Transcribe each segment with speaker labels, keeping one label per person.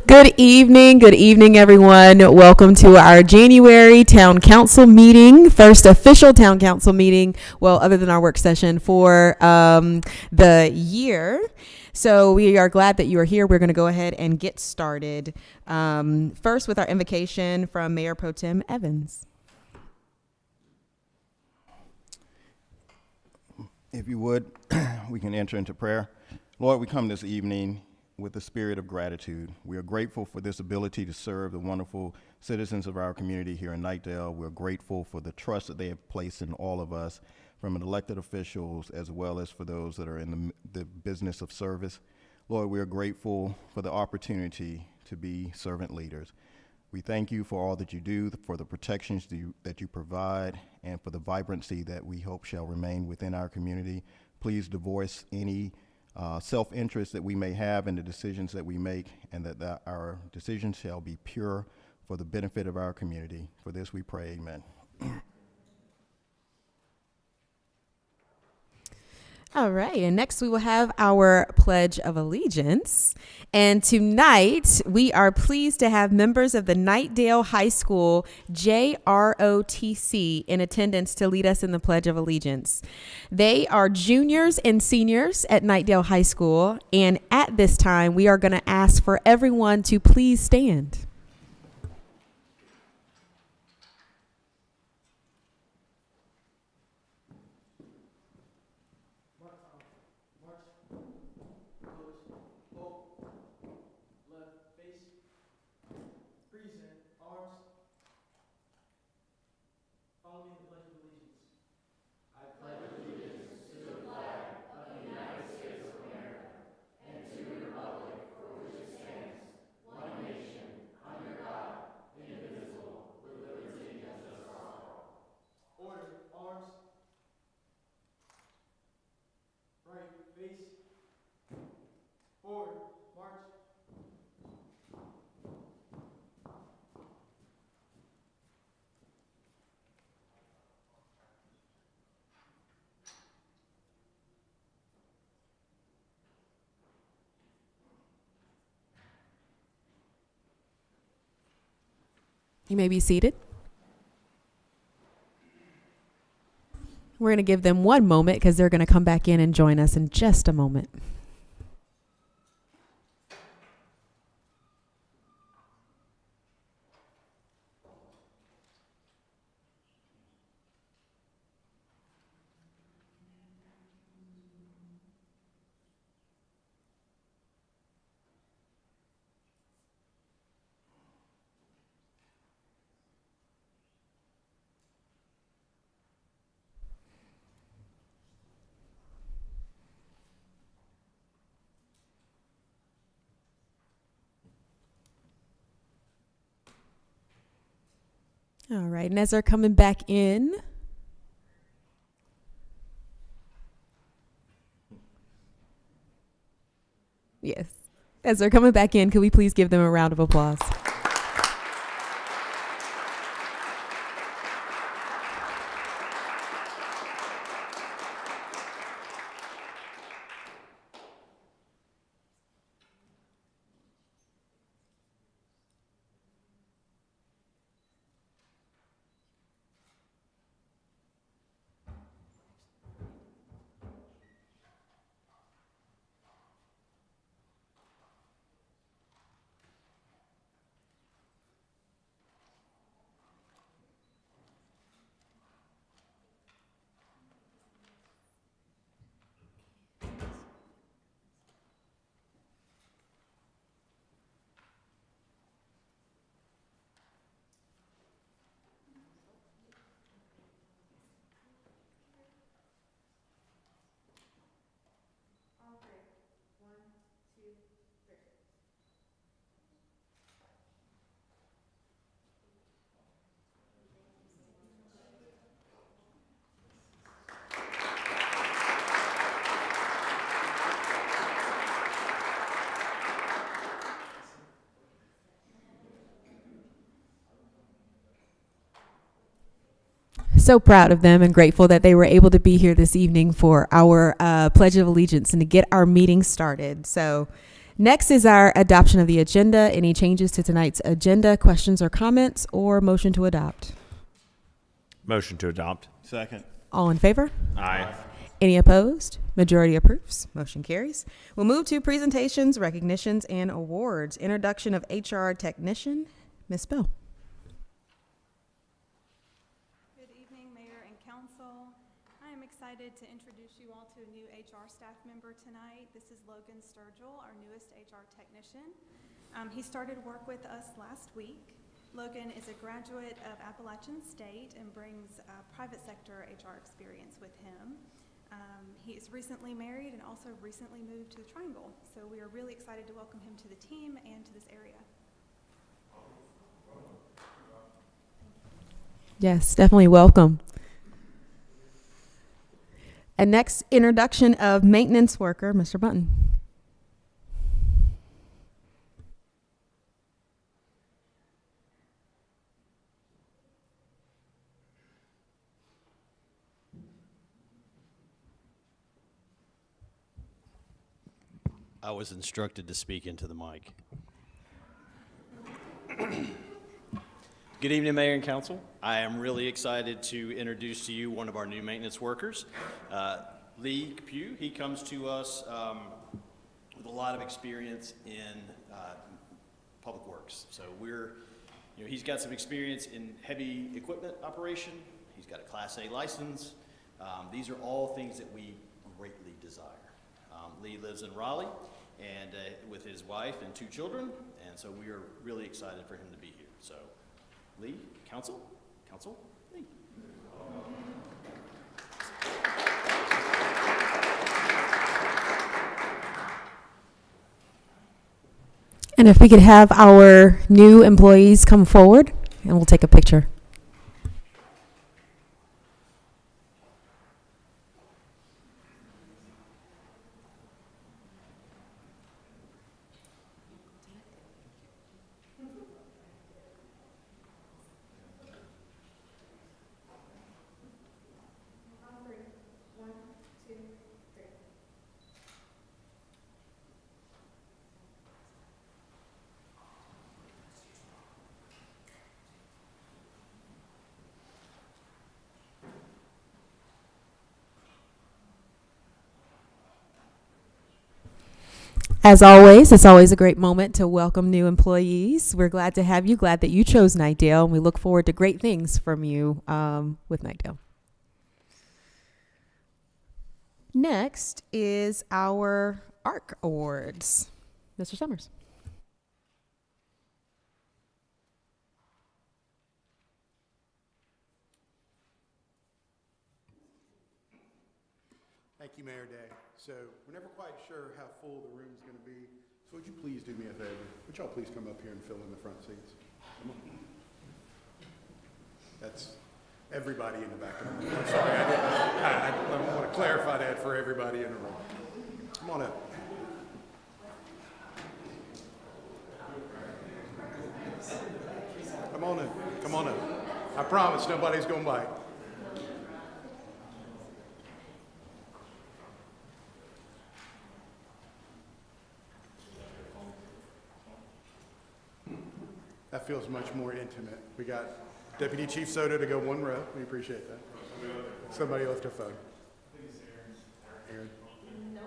Speaker 1: Good evening, everyone. Welcome to our January Town Council meeting, first official Town Council meeting, well, other than our work session for the year. So we are glad that you are here. We're going to go ahead and get started. First with our invocation from Mayor Pro Tem Evans.
Speaker 2: If you would, we can enter into prayer. Lord, we come this evening with the spirit of gratitude. We are grateful for this ability to serve the wonderful citizens of our community here in Knightdale. We're grateful for the trust that they have placed in all of us, from elected officials as well as for those that are in the business of service. Lord, we are grateful for the opportunity to be servant leaders. We thank you for all that you do, for the protections that you provide, and for the vibrancy that we hope shall remain within our community. Please divorce any self-interest that we may have in the decisions that we make, and that our decisions shall be pure for the benefit of our community. For this we pray, amen.
Speaker 1: All right, and next we will have our Pledge of Allegiance. And tonight we are pleased to have members of the Knightdale High School JROTC in attendance to lead us in the Pledge of Allegiance. They are juniors and seniors at Knightdale High School, and at this time we are going to ask for everyone to please stand. You may be seated. We're going to give them one moment because they're going to come back in and join us in just a moment. All right, and as they're coming back in, could we please give them a round of applause? So proud of them and grateful that they were able to be here this evening for our Pledge of Allegiance and to get our meeting started. So Next is our adoption of the agenda. Any changes to tonight's agenda, questions or comments, or motion to adopt?
Speaker 3: Motion to adopt.
Speaker 2: Second.
Speaker 1: All in favor?
Speaker 3: Aye.
Speaker 1: Any opposed? Majority approves. Motion carries. We'll move to presentations, recognitions, and awards. Introduction of HR technician, Ms. Bell.
Speaker 4: Good evening, Mayor and Council. I am excited to introduce you all to a new HR staff member tonight. This is Logan Sturgill, our newest HR technician. He started work with us last week. Logan is a graduate of Appalachian State and brings private sector HR experience with him. He is recently married and also recently moved to the Triangle, so we are really excited to welcome him to the team and to this area.
Speaker 1: Yes, definitely welcome. And next, introduction of maintenance worker, Mr. Bunton.
Speaker 5: I was instructed to speak into the mic. Good evening, Mayor and Council. I am really excited to introduce to you one of our new maintenance workers, Lee Pugh. He comes to us with a lot of experience in public works. So he's got some experience in heavy equipment operation. He's got a Class A license. These are all things that we greatly desire. Lee lives in Raleigh and with his wife and 2 children, and so we are really excited for him to be here. So, Lee, Council, Lee.
Speaker 1: And if we could have our new employees come forward, and we'll take a picture. As always, it's always a great moment to welcome new employees. We're glad to have you, glad that you chose Knightdale, and we look forward to great things from you with Knightdale. Next is our ARC Awards. Mr. Summers.
Speaker 6: Thank you, Mayor Day. So we're never quite sure how full the room's going to be. So would you please do me a favor? Would y'all please come up here and fill in the front seats? Come on. That's everybody in the back of the room. I'm sorry, I want to clarify that for everybody in the room. Come on up. Come on in. Come on up. I promise nobody's going to bite. That feels much more intimate. We got Deputy Chief Soto to go 1 row. We appreciate that. Somebody left a phone. Aaron.
Speaker 7: No.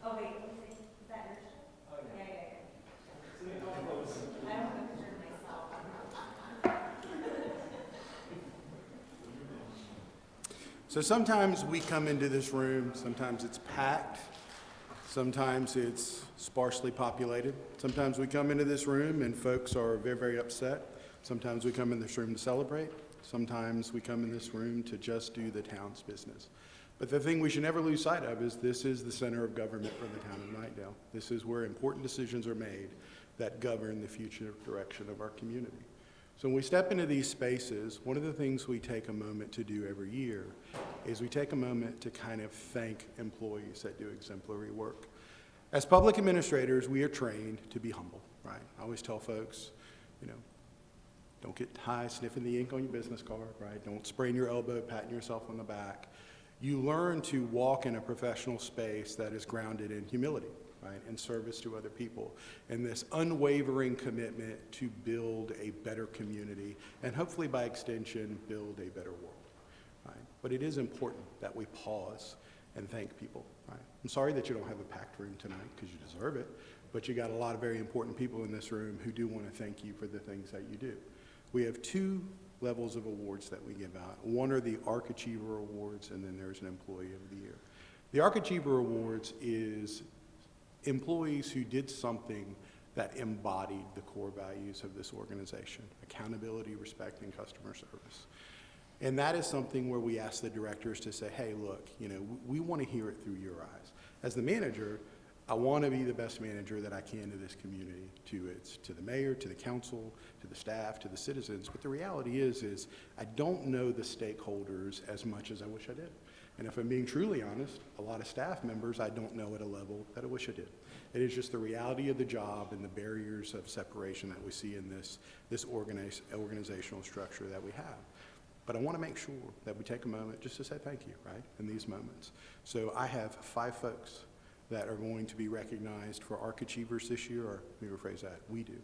Speaker 7: Oh, wait. Is that yours? Oh, yeah. Yeah. I don't have a picture of myself.
Speaker 6: So sometimes we come into this room, sometimes it's packed, sometimes it's sparsely populated. Sometimes we come into this room and folks are very, very upset. Sometimes we come in this room to celebrate. Sometimes we come in this room to just do the town's business. But the thing we should never lose sight of is this is the center of government for the town of Knightdale. This is where important decisions are made that govern the future direction of our community. So when we step into these spaces, one of the things we take a moment to do every year is we take a moment to kind of thank employees that do exemplary work. As public administrators, we are trained to be humble, right? I always tell folks, don't get high sniffing the ink on your business card, right? Don't sprain your elbow patting yourself on the back. You learn to walk in a professional space that is grounded in humility. right, and service to other people, and this unwavering commitment to build a better community, and hopefully by extension, build a better world. Right? But it is important that we pause and thank people. Right? I'm sorry that you don't have a packed room tonight, because you deserve it, but you got a lot of very important people in this room who do want to thank you for the things that you do. We have 2 levels of awards that we give out. One are the ARC Achiever Awards, and then there's an Employee of the Year. The ARC Achiever Awards is employees who did something that embodied the core values of this organization: accountability, respect, and customer service. And that is something where we ask the directors to say, hey, look, we want to hear it through your eyes. As the manager, I want to be the best manager that I can to this community, to the mayor, to the council, to the staff, to the citizens. But the reality is I don't know the stakeholders as much as I wish I did. And if I'm being truly honest, a lot of staff members I don't know at a level that I wish I did. It is just the reality of the job and the barriers of separation that we see in this organizational structure that we have. But I want to make sure that we take a moment just to say thank you, right, in these moments. So I have 5 folks that are going to be recognized for ARC Achievers this year, or let me rephrase that, we do.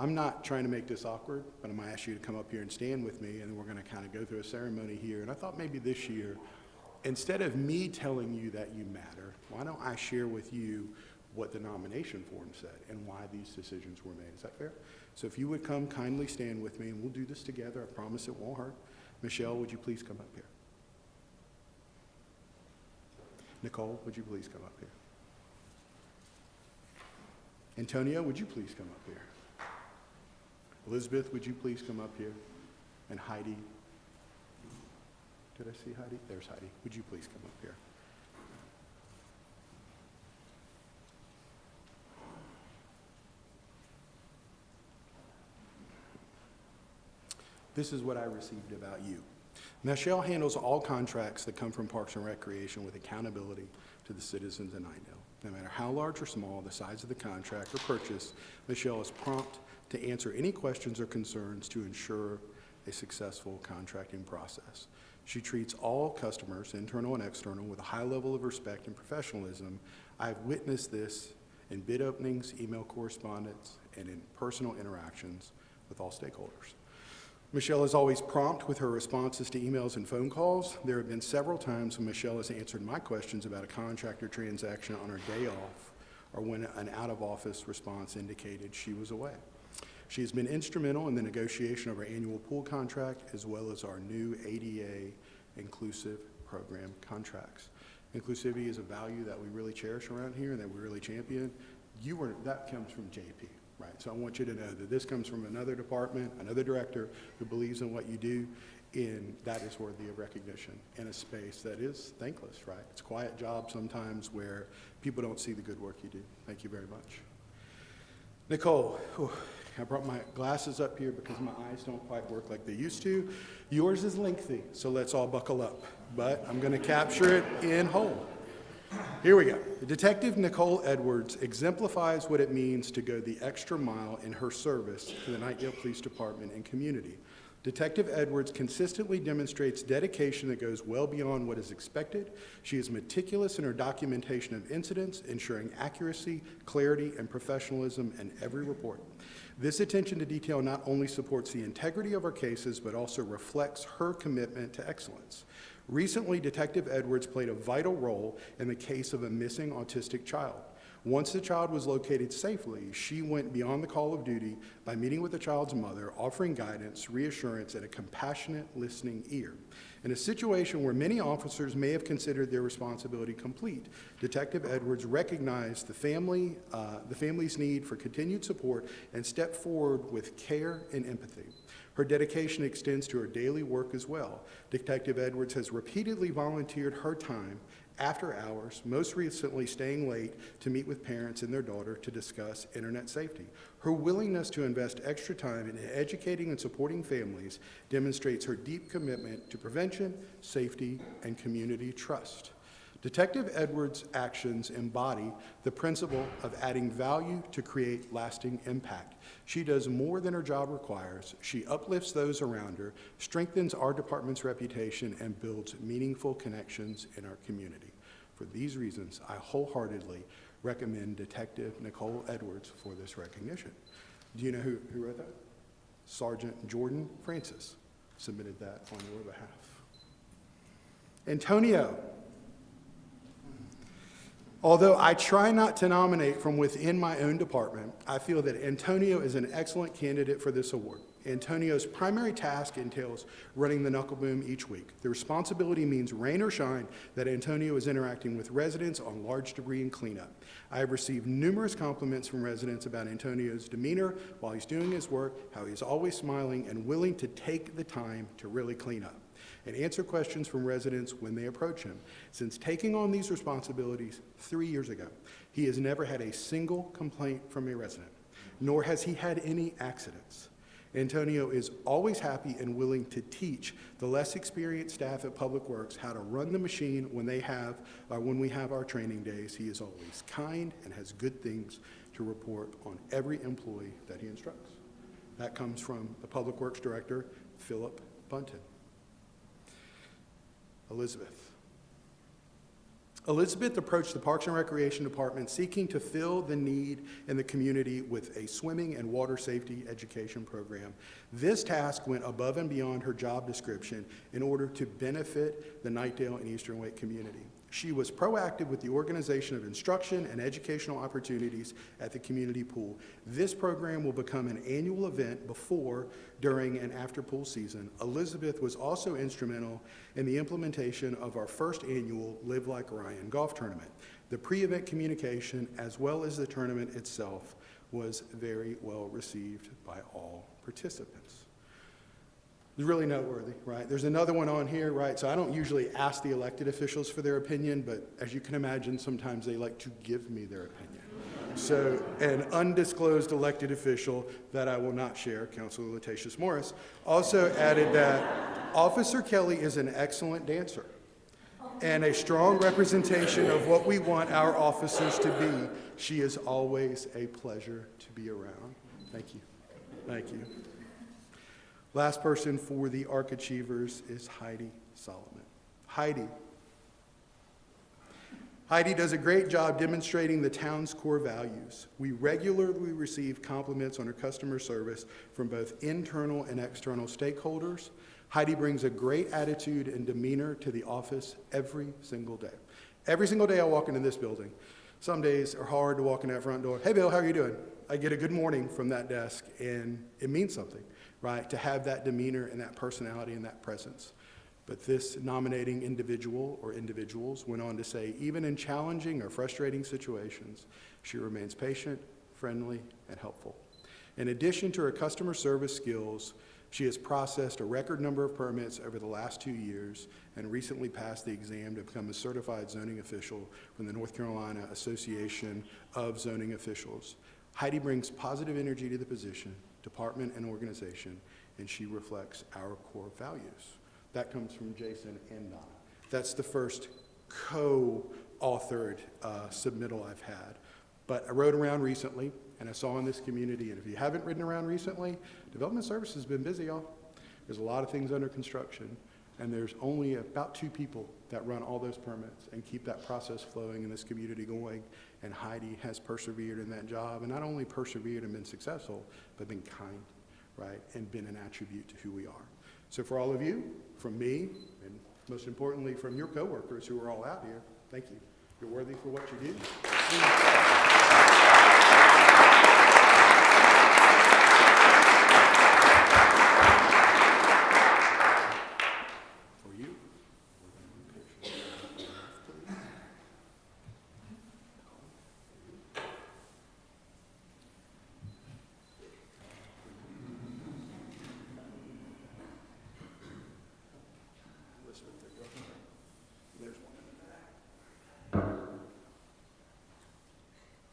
Speaker 6: I'm not trying to make this awkward, but I'm going to ask you to come up here and stand with me, and we're going to kind of go through a ceremony here. And I thought maybe this year, instead of me telling you that you matter, why don't I share with you what the nomination form said and why these decisions were made. Is that fair? So if you would come kindly stand with me, and we'll do this together. I promise it won't hurt. Michelle, would you please come up here? Nicole, would you please come up here? Antonio, would you please come up here? Elizabeth, would you please come up here? And Heidi. Did I see Heidi? There's Heidi. Would you please come up here? This is what I received about you. Michelle handles all contracts that come from Parks and Recreation with accountability to the citizens in Knightdale. No matter how large or small the size of the contract or purchase, Michelle is prompt to answer any questions or concerns to ensure a successful contracting process. She treats all customers, internal and external, with a high level of respect and professionalism. I've witnessed this in bid openings, email correspondence, and in personal interactions with all stakeholders. Michelle is always prompt with her responses to emails and phone calls. There have been several times when Michelle has answered my questions about a contract or transaction on her day off, or when an out-of-office response indicated she was away. She has been instrumental in the negotiation of our annual pool contract, as well as our new ADA inclusive program contracts. Inclusivity is a value that we really cherish around here and that we really champion. That comes from JP. Right, so I want you to know that this comes from another department, another director who believes in what you do, and that is worthy of recognition in a space that is thankless, right? It's a quiet job sometimes where people don't see the good work you do. Thank you very much. Nicole, I brought my glasses up here because my eyes don't quite work like they used to. Yours is lengthy, so let's all buckle up, but I'm going to capture it in whole. Here we go. Detective Nicole Edwards exemplifies what it means to go the extra mile in her service to the Knightdale Police Department and community. Detective Edwards consistently demonstrates dedication that goes well beyond what is expected. She is meticulous in her documentation of incidents, ensuring accuracy, clarity, and professionalism in every report. This attention to detail not only supports the integrity of our cases, but also reflects her commitment to excellence. Recently, Detective Edwards played a vital role in the case of a missing autistic child. Once the child was located safely, she went beyond the call of duty by meeting with the child's mother, offering guidance, reassurance, and a compassionate listening ear. In a situation where many officers may have considered their responsibility complete, Detective Edwards recognized the family's need for continued support and stepped forward with care and empathy. Her dedication extends to her daily work as well. Detective Edwards has repeatedly volunteered her time after hours, most recently staying late to meet with parents and their daughter to discuss internet safety. Her willingness to invest extra time in educating and supporting families demonstrates her deep commitment to prevention, safety, and community trust. Detective Edwards' actions embody the principle of adding value to create lasting impact. She does more than her job requires. She uplifts those around her, strengthens our department's reputation, and builds meaningful connections in our community. For these reasons, I wholeheartedly recommend Detective Nicole Edwards for this recognition. Do you know who wrote that? Sergeant Jordan Francis submitted that on your behalf. Antonio. Although I try not to nominate from within my own department, I feel that Antonio is an excellent candidate for this award. Antonio's primary task entails running the knuckle boom each week. The responsibility means rain or shine that Antonio is interacting with residents on large debris and cleanup. I have received numerous compliments from residents about Antonio's demeanor while he's doing his work, how he's always smiling and willing to take the time to really clean up and answer questions from residents when they approach him. Since taking on these responsibilities 3 years ago, he has never had a single complaint from a resident, nor has he had any accidents. Antonio is always happy and willing to teach the less experienced staff at Public Works how to run the machine when we have our training days. He is always kind and has good things to report on every employee that he instructs. That comes from the Public Works Director, Philip Bunton. Elizabeth approached the Parks and Recreation Department seeking to fill the need in the community with a swimming and water safety education program. This task went above and beyond her job description in order to benefit the Knightdale and Eastern Wake community. She was proactive with the organization of instruction and educational opportunities at the community pool. This program will become an annual event before, during, and after pool season. Elizabeth was also instrumental in the implementation of our first annual Live Like Ryan golf tournament. The pre-event communication, as well as the tournament itself, was very well received by all participants. It's really noteworthy, right? There's another one on here, right? So I don't usually ask the elected officials for their opinion, but as you can imagine, sometimes they like to give me their opinion. So an undisclosed elected official that I will not share, Councilor Latacious Morris, also added that Officer Kelly is an excellent dancer and a strong representation of what we want our officers to be. She is always a pleasure to be around. Thank you. Thank you. Last person for the ARC Achievers is Heidi Solomon. Heidi does a great job demonstrating the town's core values. We regularly receive compliments on her customer service from both internal and external stakeholders. Heidi brings a great attitude and demeanor to the office every single day. Every single day I walk into this building. Some days are hard to walk in that front door. Hey, Bill, how are you doing? I get a good morning from that desk, and it means something, right, to have that demeanor and that personality and that presence. But this nominating individual or individuals went on to say, even in challenging or frustrating situations, she remains patient, friendly, and helpful. In addition to her customer service skills, she has processed a record number of permits over the last 2 years and recently passed the exam to become a certified zoning official from the North Carolina Association of Zoning Officials. Heidi brings positive energy to the position, department, and organization, and she reflects our core values. That comes from Jason and Donna. That's the first co-authored submittal I've had. But I rode around recently, and I saw in this community, and if you haven't ridden around recently, Development Services has been busy, y'all. There's a lot of things under construction, and there's only about 2 people that run all those permits and keep that process flowing in this community going, and Heidi has persevered in that job, and not only persevered and been successful, but been kind, right, and been an attribute to who we are. So for all of you, from me, and most importantly from your coworkers who are all out here, thank you. You're worthy for what you do. For you. There's one in the back.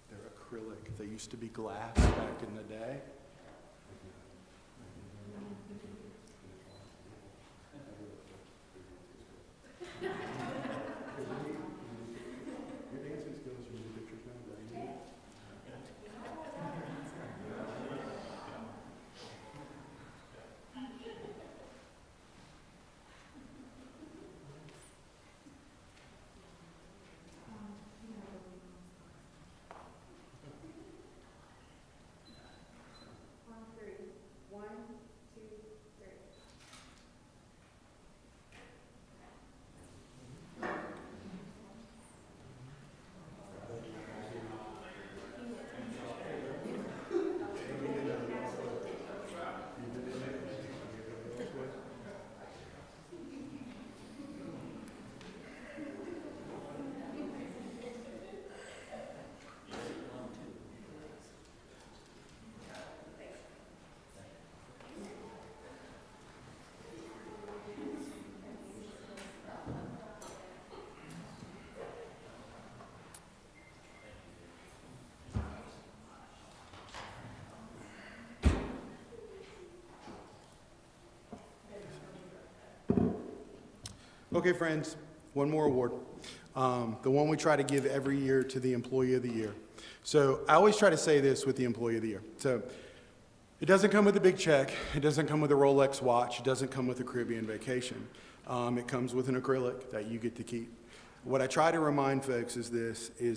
Speaker 6: They're acrylic. They used to be glass back in the day. Your dancing skills are in the pictures now, buddy. Okay, friends, one more award. The one we try to give every year to the Employee of the Year. So I always try to say this with the Employee of the Year. So it doesn't come with a big check. It doesn't come with a Rolex watch. It doesn't come with a Caribbean vacation. It comes with an acrylic that you get to keep. What I try to remind folks is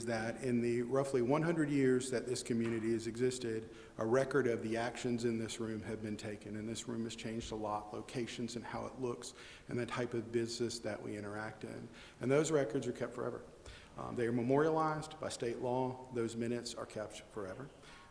Speaker 6: that in the roughly 100 years that this community has existed, a record of the actions in this room have been taken, and this room has changed a lot, locations and how it looks, and the type of business that we interact in. And those records are kept forever. They are memorialized by state law. Those minutes are kept forever.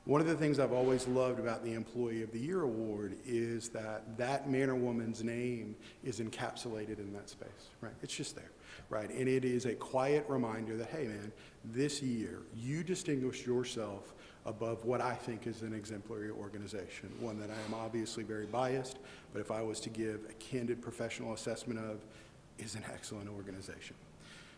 Speaker 6: One of the things I've always loved about the Employee of the Year Award is that man or woman's name is encapsulated in that space, right? It's just there, right? And it is a quiet reminder that, hey man, this year you distinguished yourself above what I think is an exemplary organization, one that I am obviously very biased, but if I was to give a candid professional assessment of, is an excellent organization.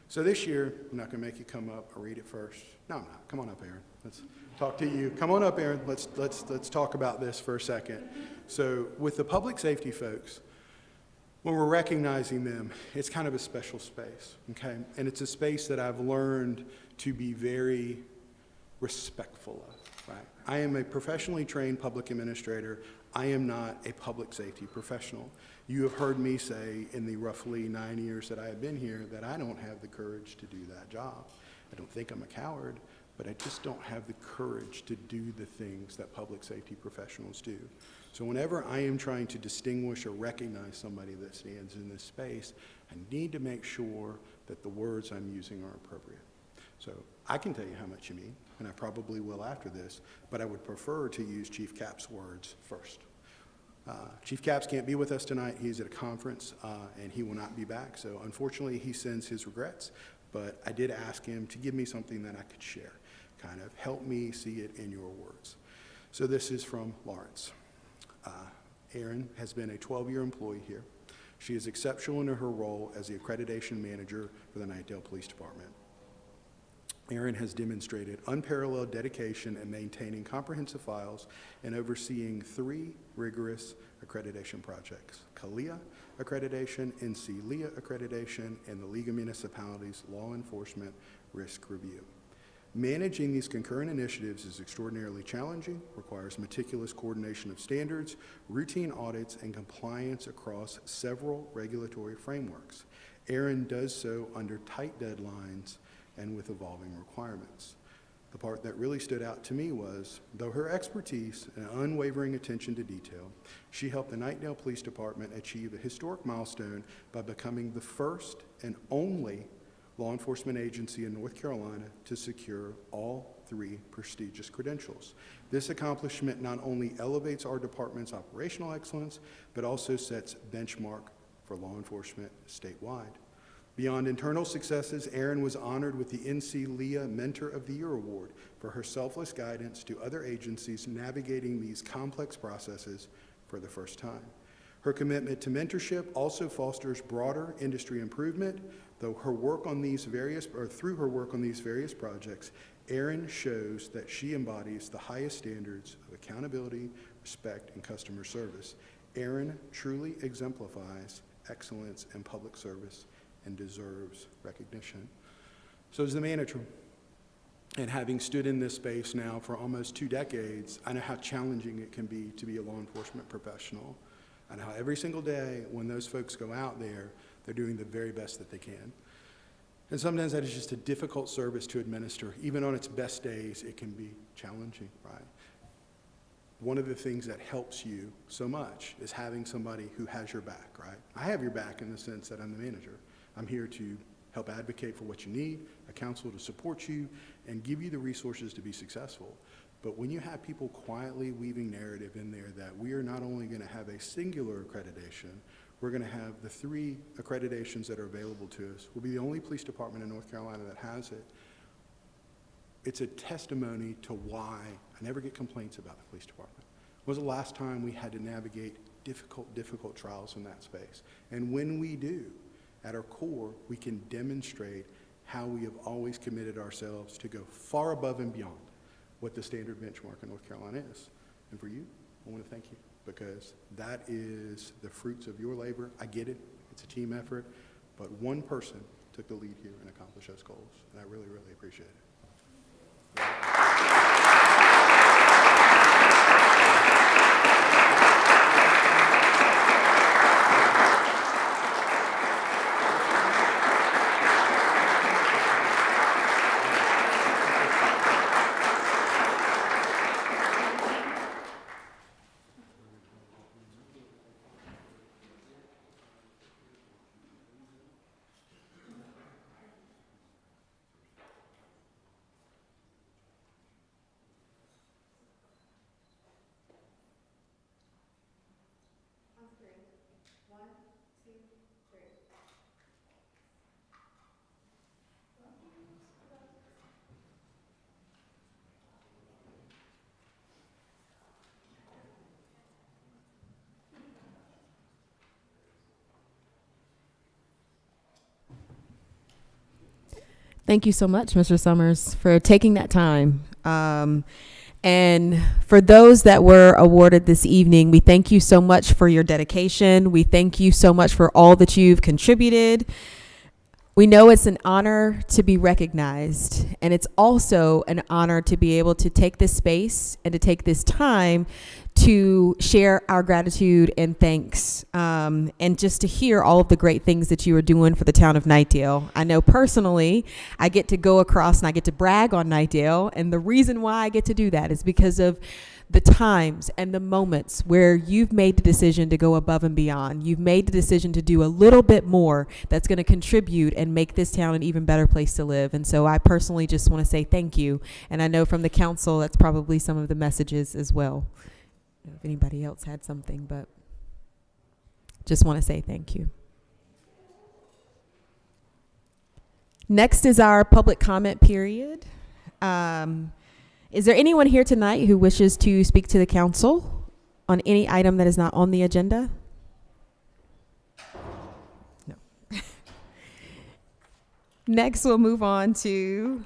Speaker 6: So this year, I'm not gonna make you come up or read it first. No, I'm not. Come on up, Aaron. Let's talk to you. Come on up, Aaron. Let's talk about this for a second. So with the public safety folks, when we're recognizing them, it's kind of a special space, okay? And it's a space that I've learned to be very respectful of, right? I am a professionally trained public administrator. I am not a public safety professional. You have heard me say in the roughly 9 years that I have been here that I don't have the courage to do that job. I don't think I'm a coward, but I just don't have the courage to do the things that public safety professionals do. So whenever I am trying to distinguish or recognize somebody that stands in this space, I need to make sure that the words I'm using are appropriate. So I can tell you how much you mean, and I probably will after this, but I would prefer to use Chief Cap's words first. Chief Capps can't be with us tonight. He's at a conference, and he will not be back. So unfortunately, he sends his regrets, but I did ask him to give me something that I could share, kind of help me see it in your words. So this is from Lawrence. Erin has been a 12-year employee here. She is exceptional in her role as the accreditation manager for the Knightdale Police Department. Erin has demonstrated unparalleled dedication in maintaining comprehensive files and overseeing 3 rigorous accreditation projects: CALIA accreditation, NC-LEA accreditation, and the League of Municipalities Law Enforcement Risk Review. Managing these concurrent initiatives is extraordinarily challenging, requires meticulous coordination of standards, routine audits, and compliance across several regulatory frameworks. Erin does so under tight deadlines and with evolving requirements. The part that really stood out to me was, though her expertise and unwavering attention to detail, she helped the Knightdale Police Department achieve a historic milestone by becoming the first and only law enforcement agency in North Carolina to secure all 3 prestigious credentials. This accomplishment not only elevates our department's operational excellence, but also sets benchmark for law enforcement statewide. Beyond internal successes, Erin was honored with the NC-LEA Mentor of the Year Award for her selfless guidance to other agencies navigating these complex processes for the first time. Her commitment to mentorship also fosters broader industry improvement. Through her work on these various projects, Erin shows that she embodies the highest standards of accountability, respect, and customer service. Erin truly exemplifies excellence in public service and deserves recognition. So as the manager, and having stood in this space now for almost 2 decades, I know how challenging it can be to be a law enforcement professional. I know how every single day when those folks go out there, they're doing the very best that they can. And sometimes that is just a difficult service to administer. Even on its best days, it can be challenging, right? One of the things that helps you so much is having somebody who has your back, right? I have your back in the sense that I'm the manager. I'm here to help advocate for what you need, a counsel to support you, and give you the resources to be successful. But when you have people quietly weaving narrative in there that we are not only going to have a singular accreditation, we're going to have the 3 accreditations that are available to us. We'll be the only police department in North Carolina that has it. It's a testimony to why I never get complaints about the police department. When was the last time we had to navigate difficult trials in that space? And when we do, at our core, we can demonstrate how we have always committed ourselves to go far above and beyond what the standard benchmark in North Carolina is. And for you, I want to thank you, because that is the fruits of your labor. I get it. It's a team effort. but one person took the lead here and accomplished those goals, and I really, really appreciate it.
Speaker 1: Thank you so much, Mr. Summers, for taking that time. And for those that were awarded this evening, we thank you so much for your dedication. We thank you so much for all that you've contributed. We know it's an honor to be recognized, and it's also an honor to be able to take this space and to take this time to share our gratitude and thanks, and just to hear all of the great things that you are doing for the town of Knightdale. I know personally, I get to go across and I get to brag on Knightdale, and the reason why I get to do that is because of the times and the moments where you've made the decision to go above and beyond. You've made the decision to do a little bit more that's going to contribute and make this town an even better place to live. And so I personally just want to say thank you. And I know from the council, that's probably some of the messages as well. I don't know if anybody else had something, but just want to say thank you. Next is our public comment period. Is there anyone here tonight who wishes to speak to the council on any item that is not on the agenda? No. Next, we'll move on to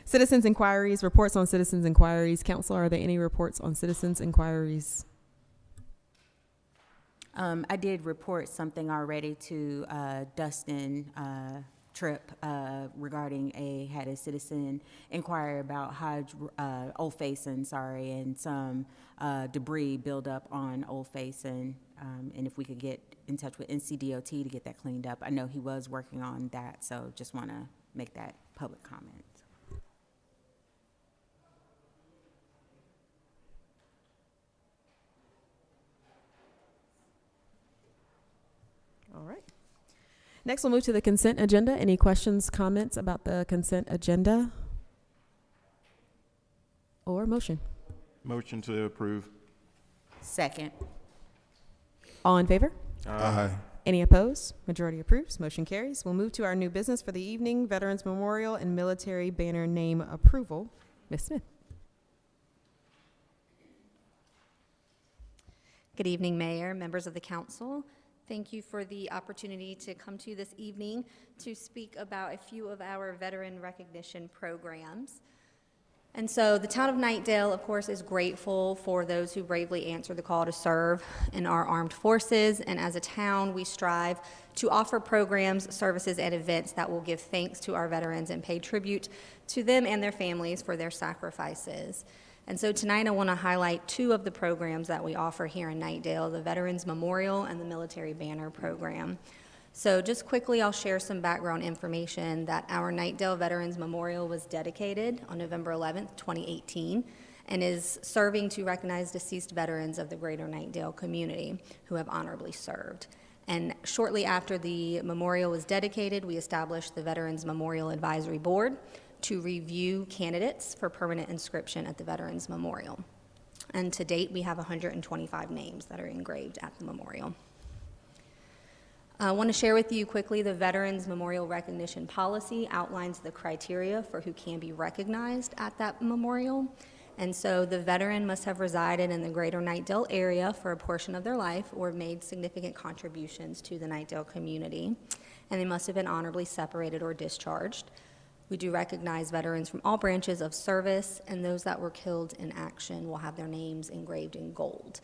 Speaker 1: citizens' inquiries, reports on citizens' inquiries. Council, are there any reports on citizens' inquiries?
Speaker 7: I did report something already to Dustin Tripp regarding had a citizen inquire about Old Faison, and some debris build up on Old Faison, and if we could get in touch with NCDOT to get that cleaned up. I know he was working on that, so just want to make that public comment.
Speaker 1: All right. Next, we'll move to the consent agenda. Any questions, comments about the consent agenda? Or motion?
Speaker 2: Motion to approve.
Speaker 7: Second.
Speaker 1: All in favor?
Speaker 2: Aye.
Speaker 1: Any opposed? Majority approves. Motion carries. We'll move to our new business for the evening, Veterans Memorial and Military Banner Name Approval. Ms. Smith.
Speaker 8: Good evening, Mayor, members of the council. Thank you for the opportunity to come to you this evening to speak about a few of our veteran recognition programs. And so the town of Knightdale, of course, is grateful for those who bravely answer the call to serve in our armed forces. And as a town, we strive to offer programs, services, and events that will give thanks to our veterans and pay tribute to them and their families for their sacrifices. And so tonight I want to highlight two of the programs that we offer here in Knightdale, the Veterans Memorial and the Military Banner Program. So just quickly, I'll share some background information that our Knightdale Veterans Memorial was dedicated on November 11th, 2018, and is serving to recognize deceased veterans of the greater Knightdale community who have honorably served. And shortly after the memorial was dedicated, we established the Veterans Memorial Advisory Board to review candidates for permanent inscription at the Veterans Memorial. And to date, we have 125 names that are engraved at the memorial. I want to share with you quickly the Veterans Memorial Recognition Policy outlines the criteria for who can be recognized at that memorial. And so the veteran must have resided in the greater Knightdale area for a portion of their life or made significant contributions to the Knightdale community. And they must have been honorably separated or discharged. We do recognize veterans from all branches of service, and those that were killed in action will have their names engraved in gold.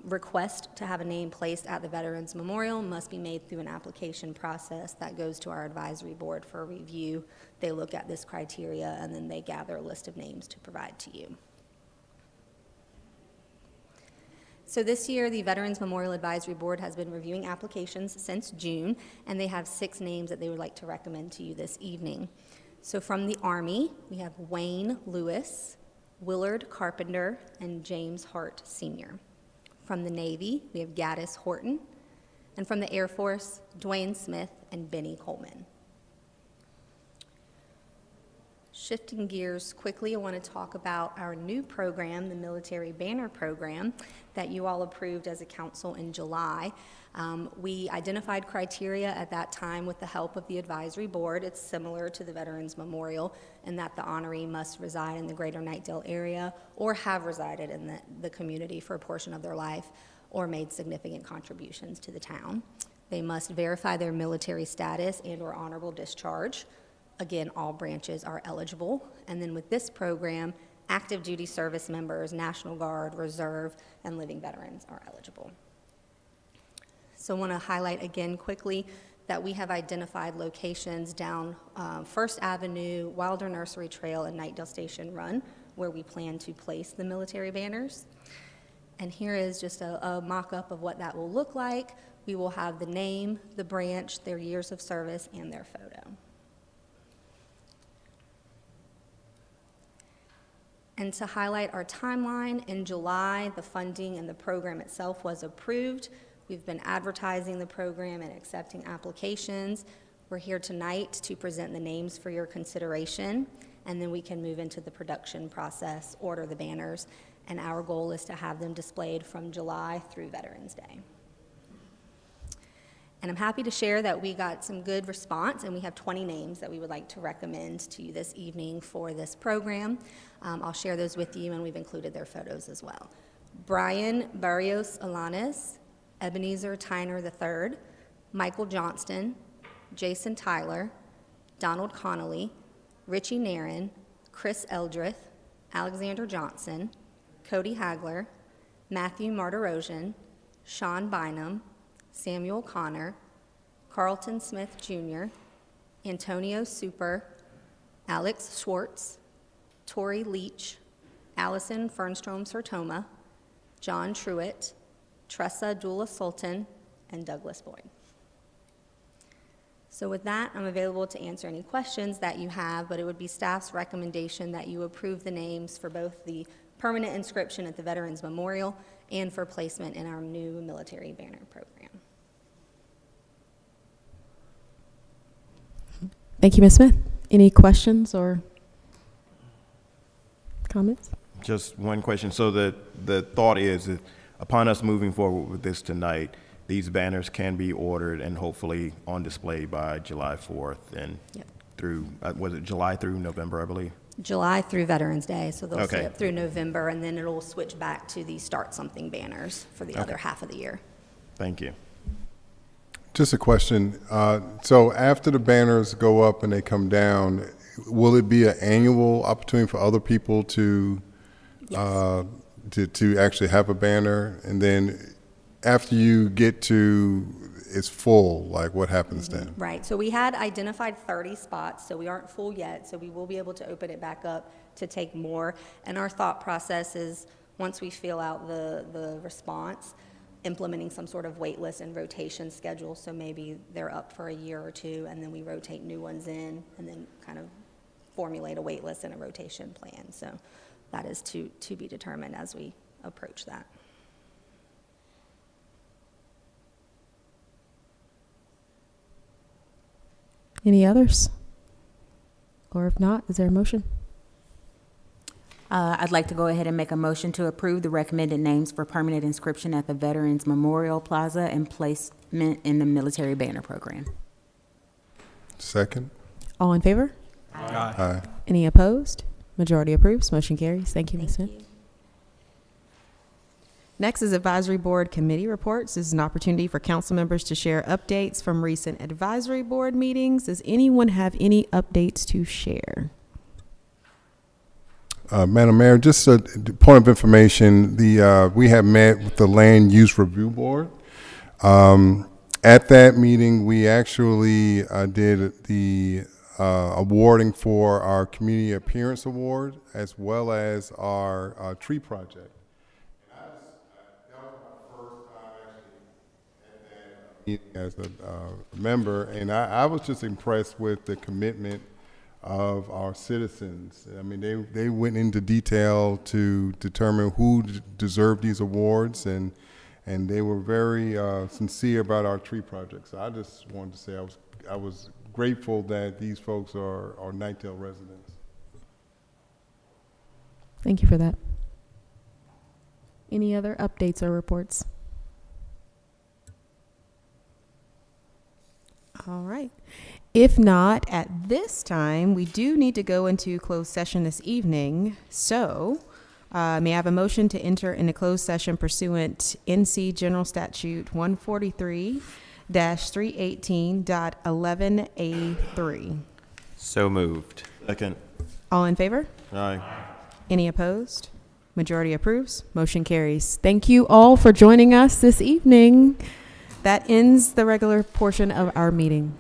Speaker 8: Request to have a name placed at the Veterans Memorial must be made through an application process that goes to our advisory board for review. They look at this criteria and then they gather a list of names to provide to you. So this year, the Veterans Memorial Advisory Board has been reviewing applications since June, and they have 6 names that they would like to recommend to you this evening. So from the Army, we have Wayne Lewis, Willard Carpenter, and James Hart Sr. From the Navy, we have Gaddis Horton, and from the Air Force, Dwayne Smith and Benny Coleman. Shifting gears quickly, I want to talk about our new program, the Military Banner Program, that you all approved as a council in July. We identified criteria at that time with the help of the advisory board. It's similar to the Veterans Memorial in that the honoree must reside in the greater Knightdale area or have resided in the community for a portion of their life or made significant contributions to the town. They must verify their military status and or honorable discharge. Again, all branches are eligible. And then with this program, active duty service members, National Guard, Reserve, and living veterans are eligible. So I want to highlight again quickly that we have identified locations down First Avenue, Wilder Nursery Trail, and Knightdale Station Run, where we plan to place the military banners. And here is just a mock-up of what that will look like. We will have the name, the branch, their years of service, and their photo. And to highlight our timeline, in July, the funding and the program itself was approved. We've been advertising the program and accepting applications. We're here tonight to present the names for your consideration, and then we can move into the production process, order the banners, and our goal is to have them displayed from July through Veterans Day. And I'm happy to share that we got some good response, and we have 20 names that we would like to recommend to you this evening for this program. I'll share those with you, and we've included their photos as well. Brian Barrios Alanes, Ebenezer Tyner III, Michael Johnston, Jason Tyler, Donald Connolly, Richie Nairn, Chris Eldrith, Alexander Johnson, Cody Hagler, Matthew Martirosian, Sean Bynum, Samuel Connor, Carlton Smith Jr., Antonio Super, Alex Schwartz, Tori Leach, Allison Fernstrom-Sertoma, John Truitt, Tressa Dula Sultan, and Douglas Boyd. So with that, I'm available to answer any questions that you have, but it would be staff's recommendation that you approve the names for both the permanent inscription at the Veterans Memorial and for placement in our new military banner program.
Speaker 1: Thank you, Ms. Smith. Any questions or comments?
Speaker 2: Just one question. So the thought is that upon us moving forward with this tonight, these banners can be ordered and hopefully on display by July 4th and through, was it July through November, I believe?
Speaker 8: July through Veterans Day, so they'll
Speaker 2: Okay.
Speaker 8: stay up through November, and then it'll switch back to the Start Something banners for the other half of the year.
Speaker 2: Thank you.
Speaker 9: Just a question. So after the banners go up and they come down, will it be an annual opportunity for other people to to actually have a banner? And then after you get to it's full, like what happens then?
Speaker 8: Right, so we had identified 30 spots, so we aren't full yet, so we will be able to open it back up to take more. And our thought process is, once we feel out the response, implementing some sort of wait list and rotation schedule, so maybe they're up for a year or two, and then we rotate new ones in, and then kind of formulate a wait list and a rotation plan. So that is to be determined as we approach that.
Speaker 1: Any others? Or if not, is there a motion?
Speaker 7: I'd like to go ahead and make a motion to approve the recommended names for permanent inscription at the Veterans Memorial Plaza and placement in the military banner program.
Speaker 9: Second?
Speaker 1: All in favor?
Speaker 9: Aye.
Speaker 1: Any opposed? Majority approves. Motion carries. Thank you, Ms. Smith.
Speaker 8: Thank you.
Speaker 1: Next is Advisory Board Committee Reports. This is an opportunity for council members to share updates from recent Advisory Board meetings. Does anyone have any updates to share?
Speaker 9: Madam Mayor, just a point of information, we have met with the Land Use Review Board. At that meeting, we actually did the awarding for our Community Appearance Award as well as our tree project. As a member, and I was just impressed with the commitment of our citizens. I mean, they went into detail to determine who deserved these awards, and they were very sincere about our tree project. So I just wanted to say I was grateful that these folks are Knightdale residents.
Speaker 1: Thank you for that. Any other updates or reports? All right. If not, at this time, we do need to go into closed session this evening. So, may I have a motion to enter into closed session pursuant NC General Statute 143-318.11A3?
Speaker 3: So moved.
Speaker 2: Second.
Speaker 1: All in favor?
Speaker 2: Aye.
Speaker 1: Any opposed? Majority approves. Motion carries. Thank you all for joining us this evening. That ends the regular portion of our meeting.